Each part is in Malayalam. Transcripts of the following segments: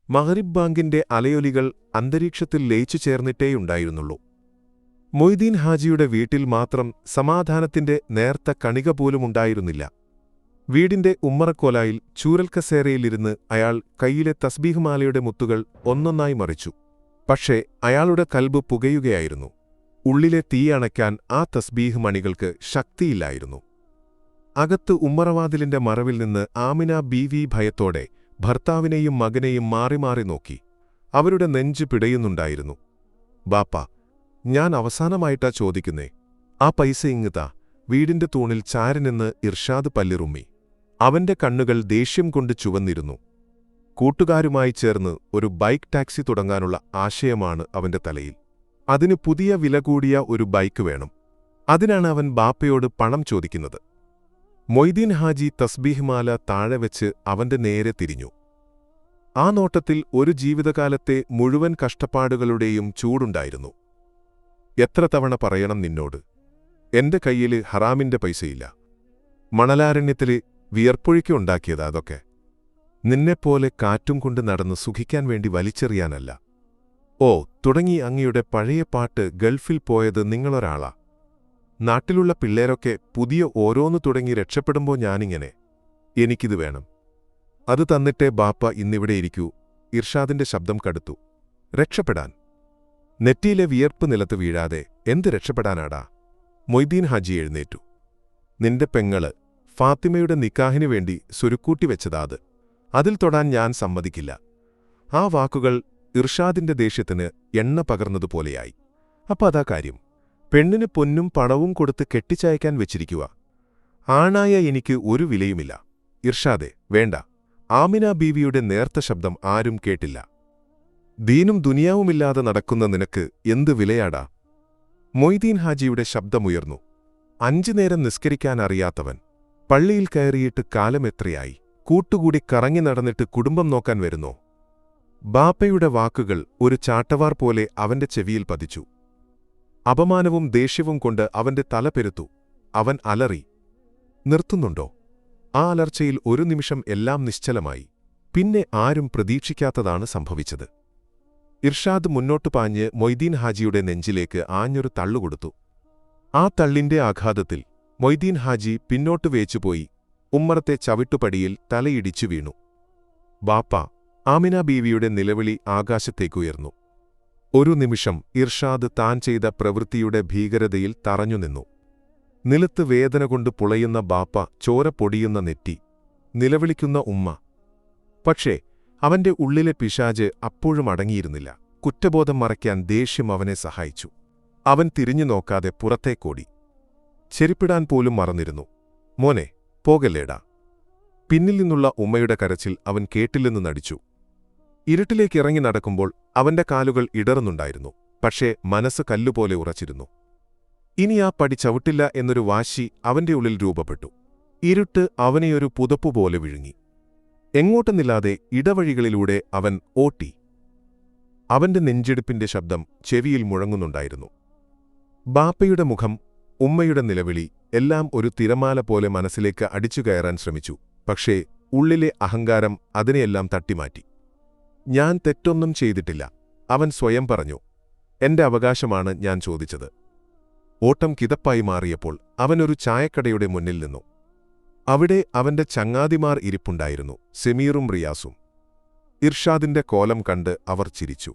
മഗ്രിബ് ബാങ്കിന്റെ അലയൊലികൾ അന്തരീക്ഷത്തിൽ ലയിച്ചു ചേർന്നിട്ടേയുണ്ടായിരുന്നുള്ളൂ. മൊയ്തീൻ ഹാജിയുടെ വീട്ടിൽ മാത്രം സമാധാനത്തിന്റെ നേർത്ത കണിക പോലുമുണ്ടായിരുന്നില്ല. വീടിന്റെ ഉമ്മറക്കോലായിൽ ചൂരൽക്കസേരയിലിരുന്ന് അയാൾ കൈയിലെ തസ്ബീഹ് മാലയുടെ മുത്തുകൾ ഒന്നൊന്നായി മറിച്ചു. പക്ഷേ അയാളുടെ കൽബ് പുകയുകയായിരുന്നു. ഉള്ളിലെ തീയണയ്ക്കാൻ ആ തസ്ബീഹ് മണികൾക്ക് ശക്തിയില്ലായിരുന്നു. അകത്ത് ഉമ്മറവാതിലിന്റെ മറവിൽ നിന്ന് ആമിന ബീവി ഭയത്തോടെ ഭർത്താവിനെയും മകനെയും മാറി മാറി നോക്കി. അവരുടെ നെഞ്ച് പിടയുന്നുണ്ടായിരുന്നു. ബാപ്പാ, ഞാൻ അവസാനമായിട്ടാ ചോദിക്കുന്നേ, ആ പൈസ ഇങ്ങുതാ. വീടിന്റെ തൂണിൽ ചാരനെന്ന് ഇർഷാദ് പല്ലിറുമ്മി. അവന്റെ കണ്ണുകൾ ദേഷ്യം കൊണ്ട് ചുവന്നിരുന്നു. കൂട്ടുകാരുമായി ചേർന്ന് ഒരു ബൈക്ക് ടാക്സി തുടങ്ങാനുള്ള ആശയമാണ് അവന്റെ തലയിൽ. അതിന് പുതിയ വില കൂടിയ ഒരു ബൈക്ക് വേണം. അതിനാണ് അവൻ ബാപ്പയോട് പണം ചോദിക്കുന്നത്. മൊയ്തീൻ ഹാജി തസ്ബീഹ് മാല താഴെ വെച്ച് അവന്റെ നേരെ തിരിഞ്ഞു. ആ നോട്ടത്തിൽ ഒരു ജീവിതകാലത്തെ മുഴുവൻ കഷ്ടപ്പാടുകളുടെയും ചൂടുണ്ടായിരുന്നു. എത്ര തവണ പറയണം നിന്നോട്, എന്റെ കയ്യില് ഹറാമിന്റെ പൈസയില്ല. മണലാരണ്യത്തില് വിയർപ്പൊഴിക്കുണ്ടാക്കിയതാ അതൊക്കെ. നിന്നെപ്പോലെ കാറ്റും കൊണ്ട് നടന്ന് സുഖിക്കാൻ വേണ്ടി വലിച്ചെറിയാനല്ല. ഓ, തുടങ്ങി അങ്ങയുടെ പഴയ പാട്ട്. ഗൾഫിൽ പോയത് നിങ്ങളൊരാളാ. നാട്ടിലുള്ള പിള്ളേരൊക്കെ പുതിയ ഓരോന്ന് തുടങ്ങി രക്ഷപ്പെടുമ്പോ ഞാനിങ്ങനെ, എനിക്കിത് വേണം. അത് തന്നിട്ടേ ബാപ്പ ഇന്നിവിടെ ഇരിക്കൂ. ഇർഷാദിന്റെ ശബ്ദം കടുത്തു. രക്ഷപ്പെടാൻ? നെറ്റിയിലെ വിയർപ്പ് നിലത്ത് വീഴാതെ എന്ത് രക്ഷപ്പെടാനാടാ? മൊയ്തീൻ ഹാജി എഴുന്നേറ്റു. നിന്റെ പെങ്ങള് ഫാത്തിമയുടെ നിക്കാഹിനു വേണ്ടി സുരുക്കൂട്ടി വെച്ചതാത്. അതിൽ തൊടാൻ ഞാൻ സമ്മതിക്കില്ല. ആ വാക്കുകൾ ഇർഷാദിന്റെ ദേഷ്യത്തിന് എണ്ണ പകർന്നതുപോലെയായി. അതാ കാര്യം. പെണ്ണിന് പൊന്നും പണവും കൊടുത്ത് കെട്ടിച്ചയക്കാൻ വെച്ചിരിക്കുക. ആണായ എനിക്ക് ഒരു വിലയുമില്ല. ഇർഷാദെ, വേണ്ട. ആമിന ബീവിയുടെ നേർത്ത ശബ്ദം ആരും കേട്ടില്ല. ദീനും ദുനിയാവുമില്ലാതെ നടക്കുന്ന നിനക്ക് എന്ത് വിലയാടാ? മൊയ്തീൻ ഹാജിയുടെ ശബ്ദമുയർന്നു. 5 നേരം നിസ്കരിക്കാനറിയാത്തവൻ പള്ളിയിൽ കയറിയിട്ട് കാലമെത്രയായി? കൂട്ടുകൂടി കറങ്ങി നടന്നിട്ട് കുടുംബം നോക്കാൻ വരുന്നോ? ബാപ്പയുടെ വാക്കുകൾ ഒരു ചാട്ടവാർ പോലെ അവന്റെ ചെവിയിൽ പതിച്ചു. അപമാനവും ദേഷ്യവും കൊണ്ട് അവന്റെ തല പെരുത്തു. അവൻ അലറി. നിർത്തുന്നുണ്ടോ? ആ അലർച്ചയിൽ ഒരു നിമിഷം എല്ലാം നിശ്ചലമായി. പിന്നെ ആരും പ്രതീക്ഷിക്കാത്തതാണ് സംഭവിച്ചത്. ഇർഷാദ് മുന്നോട്ടു പാഞ്ഞ് മൊയ്തീൻ ഹാജിയുടെ നെഞ്ചിലേക്ക് ആഞ്ഞൊരു തള്ളുകൊടുത്തു. ആ തള്ളിന്റെ ആഘാതത്തിൽ മൊയ്തീൻ ഹാജി പിന്നോട്ടു വേച്ചുപോയി ഉമ്മറത്തെ ചവിട്ടുപടിയിൽ തലയിടിച്ചു വീണു. ബാപ്പ! ആമിന ബീവിയുടെ നിലവിളി ആകാശത്തേക്കുയർന്നു. ഒരു നിമിഷം ഇർഷാദ് താൻ ചെയ്ത പ്രവൃത്തിയുടെ ഭീകരതയിൽ തറഞ്ഞുനിന്നു. നിലത്ത് വേദന കൊണ്ട് പുളയുന്ന ബാപ്പ, ചോര പൊടിയുന്ന നെറ്റി, നിലവിളിക്കുന്ന ഉമ്മ. പക്ഷേ അവന്റെ ഉള്ളിലെ പിശാച് അപ്പോഴും അടങ്ങിയിരുന്നില്ല. കുറ്റബോധം മറയ്ക്കാൻ ദേഷ്യം അവനെ സഹായിച്ചു. അവൻ തിരിഞ്ഞു നോക്കാതെ പുറത്തേക്കോടി. ചെരിപ്പിടാൻ പോലും മറന്നിരുന്നു. മോനെ, പോകല്ലേടാ. പിന്നിൽ നിന്നുള്ള ഉമ്മയുടെ കരച്ചിൽ അവൻ കേട്ടില്ലെന്ന് നടിച്ചു. ഇരുട്ടിലേക്കിറങ്ങി നടക്കുമ്പോൾ അവന്റെ കാലുകൾ ഇടറുന്നുണ്ടായിരുന്നു. പക്ഷേ മനസ്സ് കല്ലുപോലെ ഉറച്ചിരുന്നു. ഇനി ആ പടി ചവിട്ടില്ല എന്നൊരു വാശി അവന്റെ ഉള്ളിൽ രൂപപ്പെട്ടു. ഇരുട്ട് അവനെയൊരു പുതപ്പുപോലെ വിഴുങ്ങി. എങ്ങോട്ടെന്നില്ലാതെ ഇടവഴികളിലൂടെ അവൻ ഓട്ടി. അവന്റെ നെഞ്ചെടുപ്പിന്റെ ശബ്ദം ചെവിയിൽ മുഴങ്ങുന്നുണ്ടായിരുന്നു. ബാപ്പയുടെ മുഖം, ഉമ്മയുടെ നിലവിളി എല്ലാം ഒരു തിരമാല പോലെ മനസ്സിലേക്ക് അടിച്ചുകയറാൻ ശ്രമിച്ചു. പക്ഷേ ഉള്ളിലെ അഹങ്കാരം അതിനെയെല്ലാം തട്ടിമാറ്റി. ഞാൻ തെറ്റൊന്നും ചെയ്തിട്ടില്ല, അവൻ സ്വയം പറഞ്ഞു. എന്റെ അവകാശമാണ് ഞാൻ ചോദിച്ചത്. ഓട്ടം കിതപ്പായി മാറിയപ്പോൾ അവനൊരു ചായക്കടയുടെ മുന്നിൽ നിന്നു. അവിടെ അവന്റെ ചങ്ങാതിമാർ ഇരിപ്പുണ്ടായിരുന്നു, സെമീറും റിയാസും. ഇർഷാദിന്റെ കോലം കണ്ട് അവർ ചിരിച്ചു.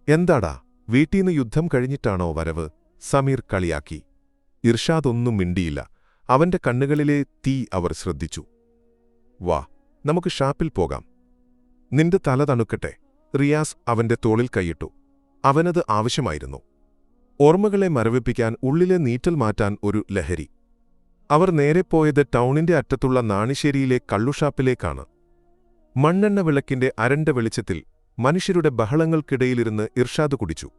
എന്താടാ, വീട്ടീന്ന് യുദ്ധം കഴിഞ്ഞിട്ടാണോ വരവ്? സമീർ കളിയാക്കി. ഇർഷാദ് ഒന്നും മിണ്ടിയില്ല. അവന്റെ കണ്ണുകളിലെ തീ അവർ ശ്രദ്ധിച്ചു. വാ, നമുക്ക് ഷാപ്പിൽ പോകാം. നിന്റെ തല തണുക്കട്ടെ. റിയാസ് അവന്റെ തോളിൽ കൈയിട്ടു. അവനത് ആവശ്യമായിരുന്നു. ഓർമ്മകളെ മരവിപ്പിക്കാൻ, ഉള്ളിലെ നീറ്റൽ മാറ്റാൻ ഒരു ലഹരി. അവർ നേരെ പോയത് ടൗണിന്റെ അറ്റത്തുള്ള നാണിശ്ശേരിയിലെ കള്ളുഷാപ്പിലേക്കാണ്. മണ്ണെണ്ണ വിളക്കിന്റെ അരണ്ട വെളിച്ചത്തിൽ മനുഷ്യരുടെ ബഹളങ്ങൾക്കിടയിലിരുന്ന് ഇർഷാദ് കുടിച്ചു.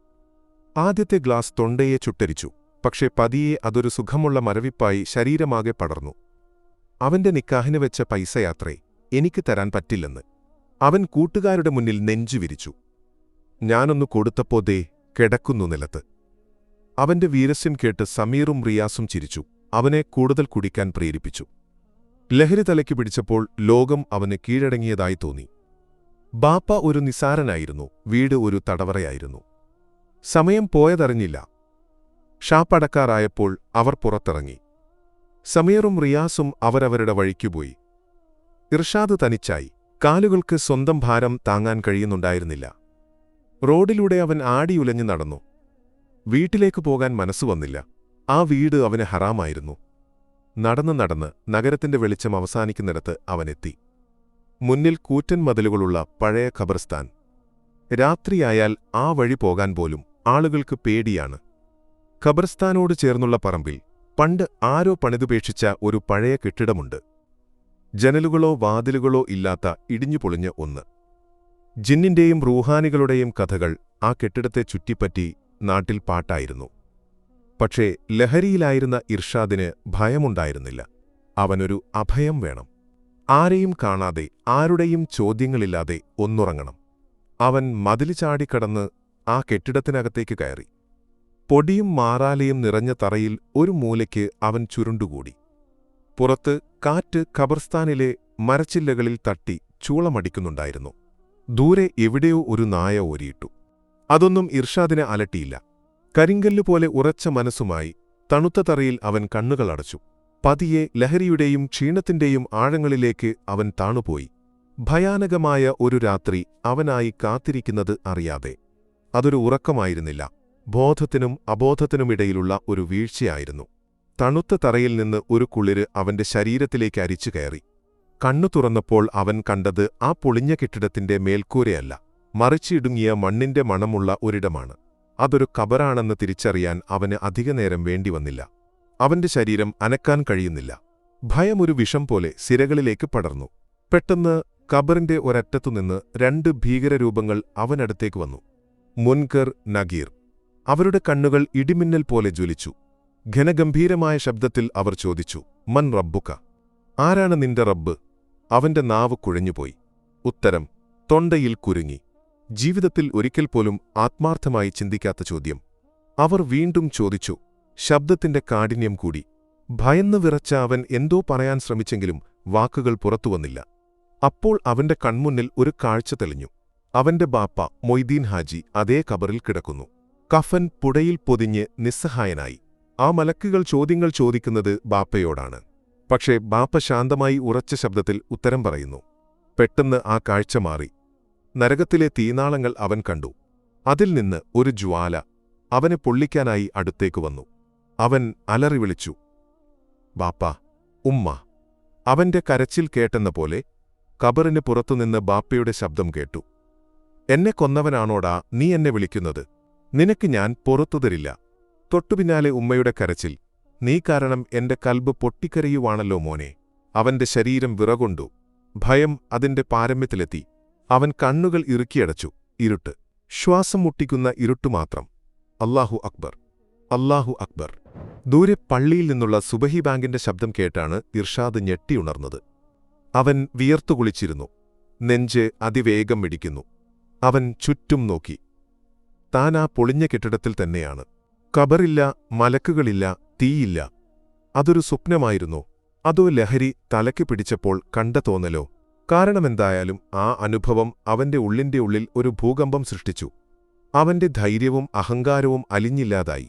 ആദ്യത്തെ ഗ്ലാസ് തൊണ്ടയെ ചുട്ടരിച്ചു. പക്ഷേ പതിയെ അതൊരു സുഖമുള്ള മരവിപ്പായി ശരീരമാകെ പടർന്നു. അവന്റെ നിക്കാഹിന് വെച്ച പൈസയാത്രേ എനിക്ക് തരാൻ പറ്റില്ലെന്ന് അവൻ കൂട്ടുകാരുടെ മുന്നിൽ നെഞ്ചുവിരിച്ചു. ഞാനൊന്നു കൊടുത്തപ്പോ ദേ കിടക്കുന്നു നിലത്ത്. അവന്റെ വീരസ്യം കേട്ട് സമീറും റിയാസും ചിരിച്ചു. അവനെ കൂടുതൽ കുടിക്കാൻ പ്രേരിപ്പിച്ചു. ലഹരി തലയ്ക്ക് പിടിച്ചപ്പോൾ ലോകം അവന് കീഴടങ്ങിയതായി തോന്നി. ബാപ്പ ഒരു നിസാരനായിരുന്നു, വീട് ഒരു തടവറയായിരുന്നു. സമയം പോയതറിഞ്ഞില്ല. ഷാപ്പടക്കാറായപ്പോൾ അവർ പുറത്തിറങ്ങി. സമീറും റിയാസും അവരവരുടെ വഴിക്കുപോയി. ഇർഷാദ് തനിച്ചായി. കാലുകൾക്ക് സ്വന്തം ഭാരം താങ്ങാൻ കഴിയുന്നുണ്ടായിരുന്നില്ല. റോഡിലൂടെ അവൻ ആടിയുലഞ്ഞു നടന്നു. വീട്ടിലേക്ക് പോകാൻ മനസ്സു വന്നില്ല. ആ വീട് അവന് ഹറാമായിരുന്നു. നടന്ന് നടന്ന് നഗരത്തിന്റെ വെളിച്ചം അവസാനിക്കുന്നിടത്ത് അവനെത്തി. മുന്നിൽ കൂറ്റൻ മതിലുകളുള്ള പഴയ ഖബർസ്ഥാൻ. രാത്രിയായാൽ ആ വഴി പോകാൻ പോലും ആളുകൾക്ക് പേടിയാണ്. ഖബർസ്ഥാനോട് ചേർന്നുള്ള പറമ്പിൽ പണ്ട് ആരോ പണിതുപേക്ഷിച്ച ഒരു പഴയ കെട്ടിടമുണ്ട്. ജനലുകളോ വാതിലുകളോ ഇല്ലാത്ത ഇടിഞ്ഞുപൊളിഞ്ഞ ഒന്ന്. ജിന്നിന്റെയും റൂഹാനികളുടെയും കഥകൾ ആ കെട്ടിടത്തെ ചുറ്റിപ്പറ്റി നാട്ടിൽ പാട്ടായിരുന്നു. പക്ഷേ ലഹരിയിലായിരുന്ന ഇർഷാദിന് ഭയമുണ്ടായിരുന്നില്ല. അവനൊരു അഭയം വേണം. ആരെയും കാണാതെ, ആരുടെയും ചോദ്യങ്ങളില്ലാതെ ഒന്നുറങ്ങണം. അവൻ മതില് ചാടിക്കടന്ന് ആ കെട്ടിടത്തിനകത്തേക്ക് കയറി. പൊടിയും മാറാലയും നിറഞ്ഞ തറയിൽ ഒരു മൂലയ്ക്ക് അവൻ ചുരുണ്ടുകൂടി. പുറത്ത് കാറ്റ് ഖബർസ്ഥാനിലെ മരച്ചില്ലകളിൽ തട്ടി ചൂളമടിക്കുന്നുണ്ടായിരുന്നു. ദൂരെ എവിടെയോ ഒരു നായ ഓരിയിട്ടു. അതൊന്നും ഇർഷാദിനെ അലട്ടിയില്ല. കരിങ്കല്ലുപോലെ ഉറച്ച മനസ്സുമായി തണുത്ത തറയിൽ അവൻ കണ്ണുകളടച്ചു. പതിയെ ലഹരിയുടെയും ക്ഷീണത്തിന്റെയും ആഴങ്ങളിലേക്ക് അവൻ താണുപോയി. ഭയാനകമായ ഒരു രാത്രി അവനായി കാത്തിരിക്കുന്നത് അറിയാതെ. അതൊരു ഉറക്കമായിരുന്നില്ല, ബോധത്തിനും അബോധത്തിനുമിടയിലുള്ള ഒരു വീഴ്ചയായിരുന്നു. തണുത്ത തറയിൽ നിന്ന് ഒരു കുളിര് അവന്റെ ശരീരത്തിലേക്ക് അരിച്ചു കയറി. കണ്ണു തുറന്നപ്പോൾ അവൻ കണ്ടത് ആ പൊളിഞ്ഞ കെട്ടിടത്തിന്റെ മേൽക്കൂരയല്ല, മറിച്ചിടുങ്ങിയ മണ്ണിന്റെ മണമുള്ള ഒരിടമാണ്. അതൊരു ഖബറാണെന്ന് തിരിച്ചറിയാൻ അവന് അധികനേരം വേണ്ടിവന്നില്ല. അവന്റെ ശരീരം അനക്കാൻ കഴിയുന്നില്ല. ഭയമൊരു വിഷം പോലെ സിരകളിലേക്ക് പടർന്നു. പെട്ടെന്ന് ഖബറിന്റെ ഒരറ്റത്തുനിന്ന് 2 ഭീകരരൂപങ്ങൾ അവനടുത്തേക്ക് വന്നു. മുൻകർ, നഗീർ. അവരുടെ കണ്ണുകൾ ഇടിമിന്നൽ പോലെ ജ്വലിച്ചു. ഘനഗംഭീരമായ ശബ്ദത്തിൽ അവർ ചോദിച്ചു, മൻ റബ്ബുക? ആരാണ് നിന്റെ റബ്ബ്? അവന്റെ നാവ് കുഴഞ്ഞുപോയി. ഉത്തരം തൊണ്ടയിൽ കുരുങ്ങി. ജീവിതത്തിൽ ഒരിക്കൽ പോലും ആത്മാർത്ഥമായി ചിന്തിക്കാത്ത ചോദ്യം. അവർ വീണ്ടും ചോദിച്ചു. ശബ്ദത്തിന്റെ കാഠിന്യം കൂടി. ഭയന്ന് വിറച്ച അവൻ എന്തോ പറയാൻ ശ്രമിച്ചെങ്കിലും വാക്കുകൾ പുറത്തുവന്നില്ല. അപ്പോൾ അവന്റെ കൺമുന്നിൽ ഒരു കാഴ്ച തെളിഞ്ഞു. അവന്റെ ബാപ്പ മൊയ്തീൻ ഹാജി അതേ ഖബറിൽ കിടക്കുന്നു. കഫൻ പുടയിൽ പൊതിഞ്ഞ് നിസ്സഹായനായി. ആ മലക്കുകൾ ചോദ്യങ്ങൾ ചോദിക്കുന്നത് ബാപ്പയോടാണ്. പക്ഷേ ബാപ്പ ശാന്തമായി ഉറച്ച ശബ്ദത്തിൽ ഉത്തരം പറയുന്നു. പെട്ടെന്ന് ആ കാഴ്ച മാറി. നരകത്തിലെ തീനാളങ്ങൾ അവൻ കണ്ടു. അതിൽ നിന്ന് ഒരു ജ്വാല അവനെ പൊള്ളിക്കാനായി അടുത്തേക്ക് വന്നു. അവൻ അലറി വിളിച്ചു, ബാപ്പ, ഉമ്മ. അവന്റെ കരച്ചിൽ കേട്ടെന്ന പോലെ ഖബറിന് പുറത്തുനിന്ന് ബാപ്പയുടെ ശബ്ദം കേട്ടു. എന്നെ കൊന്നവനാണോടാ നീ എന്നെ വിളിക്കുന്നത്? നിനക്ക് ഞാൻ പുറത്തു തരില്ല. തൊട്ടുപിന്നാലെ ഉമ്മയുടെ കരച്ചിൽ, നീ കാരണം എന്റെ കൽബ് പൊട്ടിക്കരയുവാണല്ലോ മോനെ. അവന്റെ ശരീരം വിറകൊണ്ടു. ഭയം അതിന്റെ പാരമ്യത്തിലെത്തി. അവൻ കണ്ണുകൾ ഇറുക്കിയടച്ചു. ഇരുട്ട്, ശ്വാസം മുട്ടിക്കുന്ന ഇരുട്ടുമാത്രം. അല്ലാഹു അക്ബർ, അല്ലാഹു അക്ബർ. ദൂരെ പള്ളിയിൽ നിന്നുള്ള സുബഹി ബാങ്കിന്റെ ശബ്ദം കേട്ടാണ് ഇർഷാദ് ഞെട്ടിയുണർന്നത്. അവൻ വിയർത്തുകുളിച്ചിരുന്നു. നെഞ്ച് അതിവേഗം മിടിക്കുന്നു. അവൻ ചുറ്റും നോക്കി. താൻ ആ പൊളിഞ്ഞ കെട്ടിടത്തിൽ തന്നെയാണ്. ഖബറില്ല, മലക്കുകളില്ല, തീയില്ല. അതൊരു സ്വപ്നമായിരുന്നോ? അതോ ലഹരി തലയ്ക്ക് പിടിച്ചപ്പോൾ കണ്ട തോന്നലോ? കാരണമെന്തായാലും ആ അനുഭവം അവന്റെ ഉള്ളിന്റെ ഉള്ളിൽ ഒരു ഭൂകമ്പം സൃഷ്ടിച്ചു. അവന്റെ ധൈര്യവും അഹങ്കാരവും അലിഞ്ഞില്ലാതായി.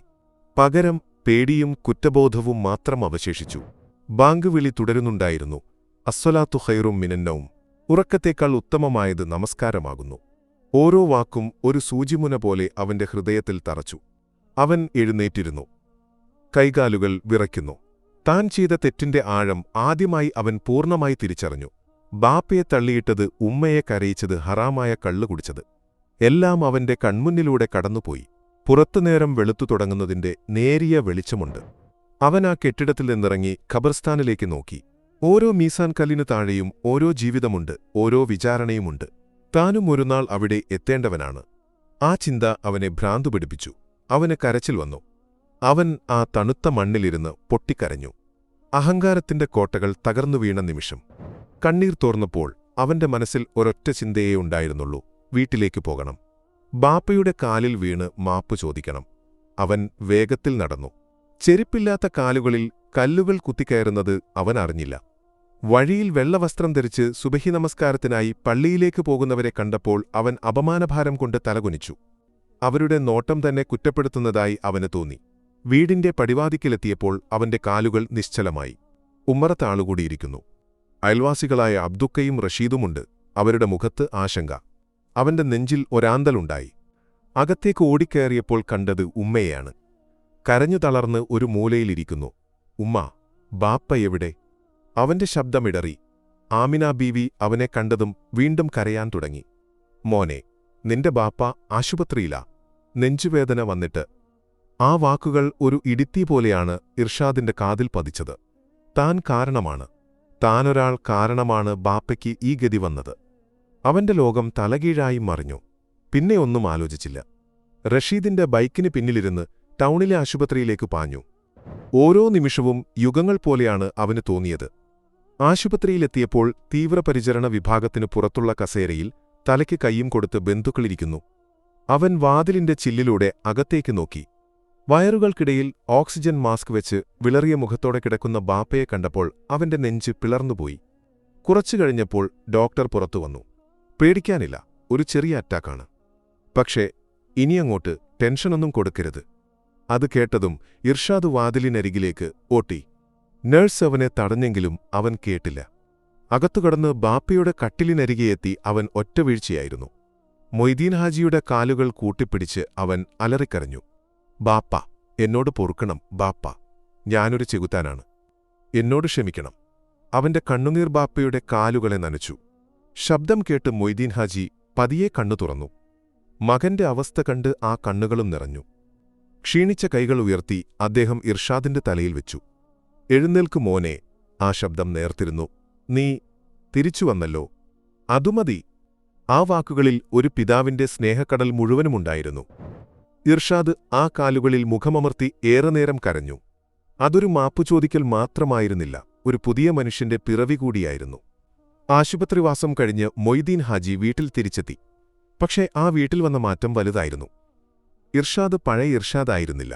പകരം പേടിയും കുറ്റബോധവും മാത്രം അവശേഷിച്ചു. ബാങ്ക് വിളി തുടരുന്നുണ്ടായിരുന്നു. അസ്സലാത്തു ഖൈറും മിനന്നൗം. ഉറക്കത്തേക്കാൾ ഉത്തമമായത് നമസ്കാരമാകുന്നു. ഓരോ വാക്കും ഒരു സൂചിമുന പോലെ അവന്റെ ഹൃദയത്തിൽ തറച്ചു. അവൻ എഴുന്നേറ്റിരുന്നു. കൈകാലുകൾ വിറയ്ക്കുന്നു. താൻ ചെയ്ത തെറ്റിന്റെ ആഴം ആദ്യമായി അവൻ പൂർണ്ണമായി തിരിച്ചറിഞ്ഞു. ബാപ്പയെ തള്ളിയിട്ടത്, ഉമ്മയെ കരയിച്ചത്, ഹറാമായ കള്ളു കുടിച്ചത് എല്ലാം അവന്റെ കൺമുന്നിലൂടെ കടന്നുപോയി. പുറത്തുനേരം വെളുത്തു തുടങ്ങുന്നതിന്റെ നേരിയ വെളിച്ചമുണ്ട്. അവൻ ആ കെട്ടിടത്തിൽ നിന്നിറങ്ങി ഖബർസ്ഥാനിലേക്ക് നോക്കി. ഓരോ മീസാൻ കല്ലിനു താഴെയും ഓരോ ജീവിതമുണ്ട്, ഓരോ വിചാരണയുമുണ്ട്. താനും ഒരുനാൾ അവിടെ എത്തേണ്ടവനാണ്. ആ ചിന്ത അവനെ ഭ്രാന്തു പിടിപ്പിച്ചു. അവന് കരച്ചിൽ വന്നു. അവൻ ആ തണുത്ത മണ്ണിലിരുന്ന് പൊട്ടിക്കരഞ്ഞു. അഹങ്കാരത്തിന്റെ കോട്ടകൾ തകർന്നു വീണ നിമിഷം. കണ്ണീർ തോർന്നപ്പോൾ അവന്റെ മനസ്സിൽ ഒരൊറ്റ ചിന്തയേ ഉണ്ടായിരുന്നുള്ളൂ, വീട്ടിലേക്ക് പോകണം. ബാപ്പയുടെ കാലിൽ വീണ് മാപ്പു ചോദിക്കണം. അവൻ വേഗത്തിൽ നടന്നു. ചെരുപ്പില്ലാത്ത കാലുകളിൽ കല്ലുകൾ കുത്തിക്കയറുന്നത് അവൻ അറിഞ്ഞില്ല. വഴിയിൽ വെള്ളവസ്ത്രം ധരിച്ച് സുബഹി നമസ്കാരത്തിനായി പള്ളിയിലേക്ക് പോകുന്നവരെ കണ്ടപ്പോൾ അവൻ അപമാനഭാരം കൊണ്ട് തലകുനിച്ചു. അവരുടെ നോട്ടം തന്നെ കുറ്റപ്പെടുത്തുന്നതായി അവന് തോന്നി. വീടിന്റെ പടിവാതിക്കലെത്തിയപ്പോൾ അവന്റെ കാലുകൾ നിശ്ചലമായി. ഉമ്മറത്ത് ആളുകൂടിയിരിക്കുന്നു. അയൽവാസികളായ അബ്ദുക്കയും റഷീദുമുണ്ട്. അവരുടെ മുഖത്ത് ആശങ്ക. അവന്റെ നെഞ്ചിൽ ഒരാന്തലുണ്ടായി. അകത്തേക്ക് ഓടിക്കയറിയപ്പോൾ കണ്ടത് ഉമ്മയെയാണ്. കരഞ്ഞു തളർന്ന് ഒരു മൂലയിലിരിക്കുന്നു. ഉമ്മ, ബാപ്പ എവിടെ? അവന്റെ ശബ്ദമിടറി. ആമിന ബീവി അവനെ കണ്ടതും വീണ്ടും കരയാൻ തുടങ്ങി. മോനെ, നിന്റെ ബാപ്പ ആശുപത്രിയിലാ, നെഞ്ചുവേദന വന്നിട്ട്. ആ വാക്കുകൾ ഒരു ഇടിത്തീ പോലെയാണ് ഇർഷാദിന്റെ കാതിൽ പതിച്ചത്. താൻ കാരണമാണ്, താനൊരാൾ കാരണമാണ് ബാപ്പയ്ക്ക് ഈ ഗതി വന്നത്. അവന്റെ ലോകം തലകീഴായി മറിഞ്ഞു. പിന്നെ ഒന്നും ആലോചിച്ചില്ല. റഷീദിന്റെ ബൈക്കിന് പിന്നിലിരുന്ന് ടൗണിലെ ആശുപത്രിയിലേക്ക് പാഞ്ഞു. ഓരോ നിമിഷവും യുഗങ്ങൾ പോലെയാണ് അവന് തോന്നിയത്. ആശുപത്രിയിലെത്തിയപ്പോൾ തീവ്രപരിചരണ വിഭാഗത്തിനു പുറത്തുള്ള കസേരയിൽ തലയ്ക്ക് കൈയും കൊടുത്ത് ബന്ധുക്കളിരിക്കുന്നു. അവൻ വാതിലിന്റെ ചില്ലിലൂടെ അകത്തേക്ക് നോക്കി. വയറുകൾക്കിടയിൽ ഓക്സിജൻ മാസ്ക് വെച്ച് വിളറിയ മുഖത്തോടെ കിടക്കുന്ന ബാപ്പയെ കണ്ടപ്പോൾ അവന്റെ നെഞ്ച് പിളർന്നുപോയി. കുറച്ചു കഴിഞ്ഞപ്പോൾ ഡോക്ടർ പുറത്തുവന്നു. പേടിക്കാനില്ല, ഒരു ചെറിയ അറ്റാക്കാണ്. പക്ഷേ ഇനിയങ്ങോട്ട് ടെൻഷനൊന്നും കൊടുക്കരുത്. അത് കേട്ടതും ഇർഷാദ് വാതിലിനരികിലേക്ക് ഓട്ടി. നഴ്സ് അവനെ തടഞ്ഞെങ്കിലും അവൻ കേട്ടില്ല. അകത്തുകടന്ന് ബാപ്പയുടെ കട്ടിലിനരികെയെത്തി അവൻ ഒറ്റവീഴ്ചയായിരുന്നു. മൊയ്തീൻ ഹാജിയുടെ കാലുകൾ കൂട്ടിപ്പിടിച്ച് അവൻ അലറിക്കരഞ്ഞു. ബാപ്പ, എന്നോട് പൊറുക്കണം ബാപ്പ, ഞാനൊരു ചെകുത്താനാണ്, എന്നോട് ക്ഷമിക്കണം. അവന്റെ കണ്ണുനീർ ബാപ്പയുടെ കാലുകളെ നനച്ചു. ശബ്ദം കേട്ട് മൊയ്തീൻ ഹാജി പതിയെ കണ്ണു തുറന്നു. മകന്റെ അവസ്ഥ കണ്ട് ആ കണ്ണുകളും നിറഞ്ഞു. ക്ഷീണിച്ച കൈകൾ ഉയർത്തി അദ്ദേഹം ഇർഷാദിന്റെ തലയിൽ വെച്ചു. എഴുന്നേൽക്കു മോനെ, ആ ശബ്ദം നേർത്തിരുന്നു. നീ തിരിച്ചുവന്നല്ലോ, അതുമതി. ആ വാക്കുകളിൽ ഒരു പിതാവിന്റെ സ്നേഹക്കടൽ മുഴുവനുമുണ്ടായിരുന്നു. ഇർഷാദ് ആ കാലുകളിൽ മുഖമമർത്തി ഏറെ നേരം കരഞ്ഞു. അതൊരു മാപ്പുചോദിക്കൽ മാത്രമായിരുന്നില്ല, ഒരു പുതിയ മനുഷ്യന്റെ പിറവി കൂടിയായിരുന്നു. ആശുപത്രിവാസം കഴിഞ്ഞ് മൊയ്തീൻ ഹാജി വീട്ടിൽ തിരിച്ചെത്തി. പക്ഷേ ആ വീട്ടിൽ വന്ന മാറ്റം വലുതായിരുന്നു. ഇർഷാദ് പഴയ ഇർഷാദായിരുന്നില്ല.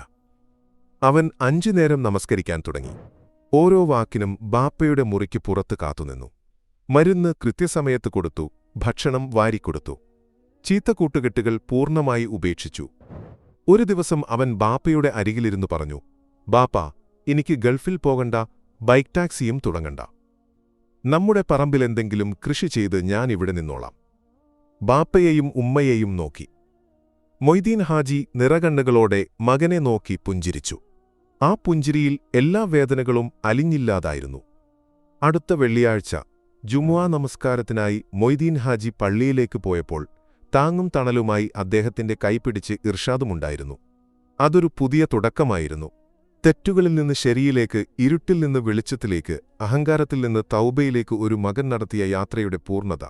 അവൻ 5 നേരം നമസ്കരിക്കാൻ തുടങ്ങി. ഓരോ വാക്കിനും ബാപ്പയുടെ മുറിക്ക് പുറത്ത് കാത്തുനിന്നു. മരുന്ന് കൃത്യസമയത്ത് കൊടുത്തു, ഭക്ഷണം വാരിക്കൊടുത്തു. ചീത്ത കൂട്ടുകെട്ടുകൾ പൂർണ്ണമായി ഉപേക്ഷിച്ചു. ഒരു ദിവസം അവൻ ബാപ്പയുടെ അരികിലിരുന്നു പറഞ്ഞു, ബാപ്പ, എനിക്ക് ഗൾഫിൽ പോകണ്ട, ബൈക്ക് ടാക്സിയും തുടങ്ങണ്ട. നമ്മുടെ പറമ്പിലെന്തെങ്കിലും കൃഷി ചെയ്ത് ഞാൻ ഇവിടെ നിന്നോളാം. ബാപ്പയെയും ഉമ്മയെയും നോക്കി. മൊയ്തീൻ ഹാജി നിറകണ്ണുകളോടെ മകനെ നോക്കി പുഞ്ചിരിച്ചു. ആ പുഞ്ചിരിയിൽ എല്ലാ വേദനകളും അലിഞ്ഞില്ലാതായിരുന്നു. അടുത്ത വെള്ളിയാഴ്ച ജുമുഅ നമസ്കാരത്തിനായി മൊയ്തീൻ ഹാജി പള്ളിയിലേക്ക് പോയപ്പോൾ താങ്ങും തണലുമായി അദ്ദേഹത്തിന്റെ കൈപിടിച്ച് ഇർഷാദുമുണ്ടായിരുന്നു. അതൊരു പുതിയ തുടക്കമായിരുന്നു. തെറ്റുകളിൽ നിന്ന് ശരിയിലേക്ക്, ഇരുട്ടിൽ നിന്ന് വെളിച്ചത്തിലേക്ക്, അഹങ്കാരത്തിൽ നിന്ന് തൗബയിലേക്ക് ഒരു മകൻ നടത്തിയ യാത്രയുടെ പൂർണ്ണത.